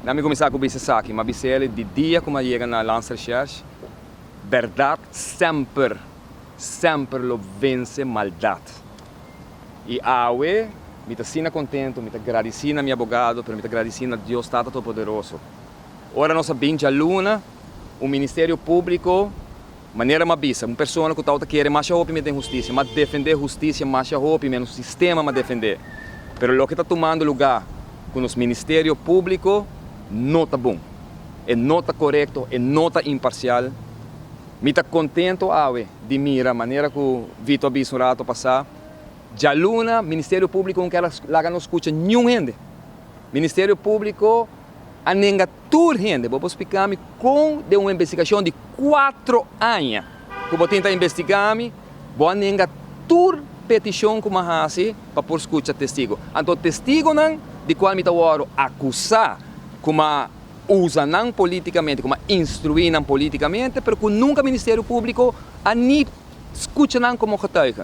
Nami começar com isso aqui, mas bisele de dia como chega na lança recherche, verdade sempre lo vence maldade. E awe, me tá sina contento, me tá agradecendo a meu abogado, pero me tá agradecendo a Deus Todo Poderoso. Ora nossa binja luna, o Ministério Público, maneira mabisa, uma pessoa que tá quer mais a me tem justiça, mas defender justiça mais a menos sistema mas defender. Pero lo que está tomando lugar com os Ministério Público não tá bom, não tá correto, não tá imparcial. Me tá contento de mirar a maneira que o Vitor Abisso rato passar. Já luna, Ministério Público não quer lá não escuta nenhum gente. Ministério Público anenga tudo gente. Vou explicar-me com de uma investigação de 4 anos. Que vou tentar investigar-me, vou anenga tudo petição que eu para por escutar testigo. Então testigo não de qual me está acusar como usa não politicamente, como instruir não politicamente, pero que nunca o Ministério Público nem escuta não como getuige.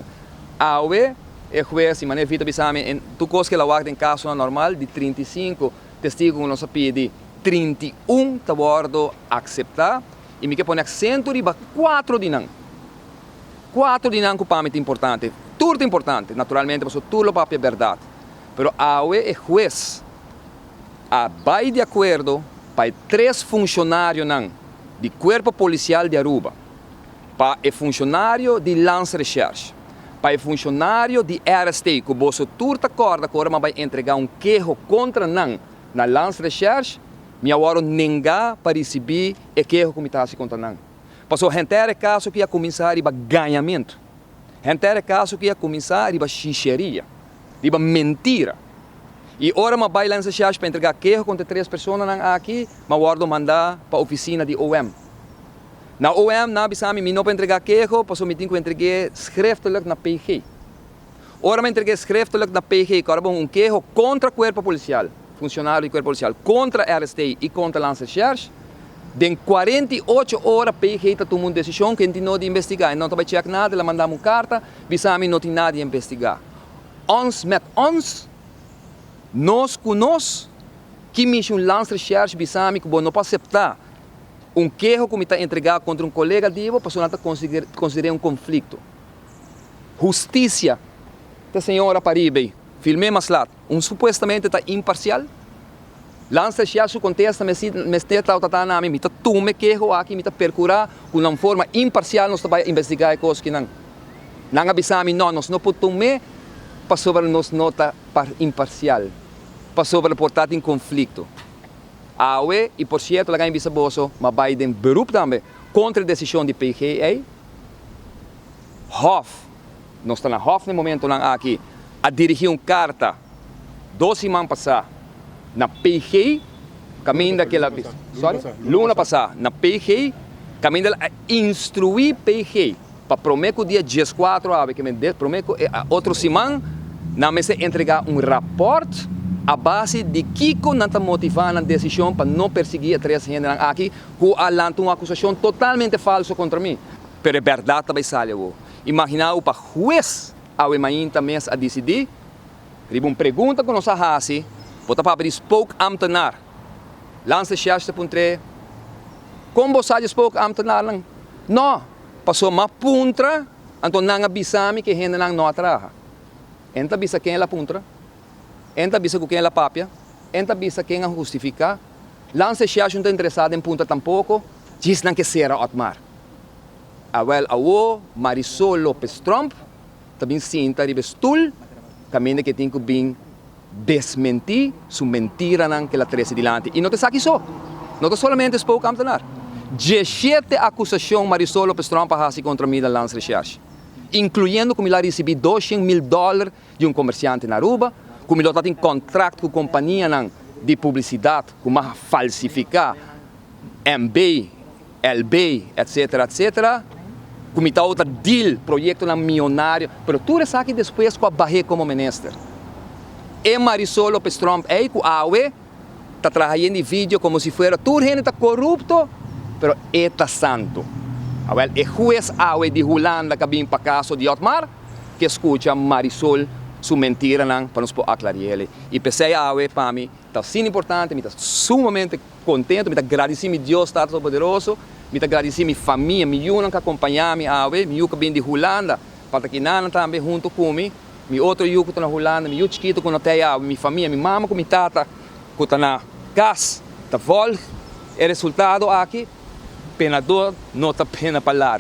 Awe, o juez, e maneira Vitor Bissame, tu coisa que ela guarda em caso normal de 35 testigos, nós pedi 31 tá bordo aceitar e me que põe acento riba 4 de não. 4 de não que para mim é importante. Tudo é importante, naturalmente, mas tudo é para a verdade. Pero awe é juez. Vai de acordo para 3 funcionários do Corpo Policial de Aruba, para o funcionário de Lança Recherche, para o funcionário de RST, que você tudo acorda que agora vai entregar queijo contra não na Lança Recherche, me agora negar para receber o queijo que me está contra não. Passou gente era caso que ia começar a ganhamento, gente era caso que ia começar a xixeria, a mentira. E ora uma vai lança chás para entregar queijo contra 3 pessoas aqui, mas agora mandar para a oficina de OM. Na OM, na bisami, me não para entregar queijo, passou me tenho que entregar schriftelijk na PG. Ora me entreguei schriftelijk na PG, que era queijo contra o corpo policial, funcionário do corpo policial, contra a RST e contra a lança chás. De 48 horas, PG está tomando uma decisão que não de investigar. Não estava check nada, ela mandava uma carta, bisami não tem nada de investigar. Ons met ons, nós conosco, que me um lance recherche bisami que não pode aceitar queijo que me está entregado contra colega de para pessoa considerar conflito. Justiça, da senhora Paribe, filmei mais lá, supostamente está imparcial. Lance recherche contesta, me está na me está tume queijo aqui, me está percurar com uma forma imparcial, nós vai investigar coisas que não. Não bisami não, nós não podemos para sobre nos nota imparcial, para sobre portar em conflito. Awe, e por certo, lá em Bissaboso, mas vai de beroep também contra a decisão de PGA. Hof, nós estamos na Hof no momento lá aqui, a dirigir carta 12 semanas passar na PGA, caminho daquela luna passar na PGA, caminho a instruir PGA para prometer o dia 14 ave que me prometo outro semana na mesa entregar rapport a base de Kiko não está motivando a decisão para não perseguir a 3 gente aqui que alança uma acusação totalmente falsa contra mim. Pero é verdade também sai. Imagina o para juez ao amanhã também a decidir. Riba uma pergunta que nós fazemos, bota para abrir spoke ambtenaar. Lança chasta puntre. Como você spoke ambtenaar lang? Não, passou uma puntra, então não avisame que gente não atraja. Enta bisa quem ela puntra, enta bisa com quem ela papia, enta bisa quem a justifica. Lança chás não está interessado em punta tampouco, diz não que será Otmar. Awel awo Marisol Lopez Trump, também sinta ribestul, caminho que tem que bem desmentir sua mentira não que ela trouxe dilante. E não te sabe só, não te somente spoke amtenar. 17 acusações Marisol Lopez Trump faz contra mim da lança chás. Incluindo como ela recebeu $200,000 de um comerciante na Aruba, como ela tem contrato com a companhia de publicidade, como falsificar MB, LB, etc. Como está outro deal, projeto milionário, mas tudo isso aqui depois com a barriga como ministro. E Marisol Lopez Trump, que a AUE está trabalhando em vídeo como se fosse tudo gente está corrupto, mas está santo. O juez AUE de Holanda que vem para caso de Otmar, que escuta Marisol sua mentira para nos aclarar ele. E pensei AUE para mim, Está sim importante, me está sumamente contente, me está agradecendo a Deus Todo-Poderoso, me está agradecendo a minha família, me ajudam a acompanhar me awe, me yuca bem de Holanda, para que nada também junto comigo, me outro yuca está na Holanda, me yuca chiquito com até awe, minha família, minha mama com minha tata, que está na casa, está vol, o resultado aqui, pena dor, não está pena para largo.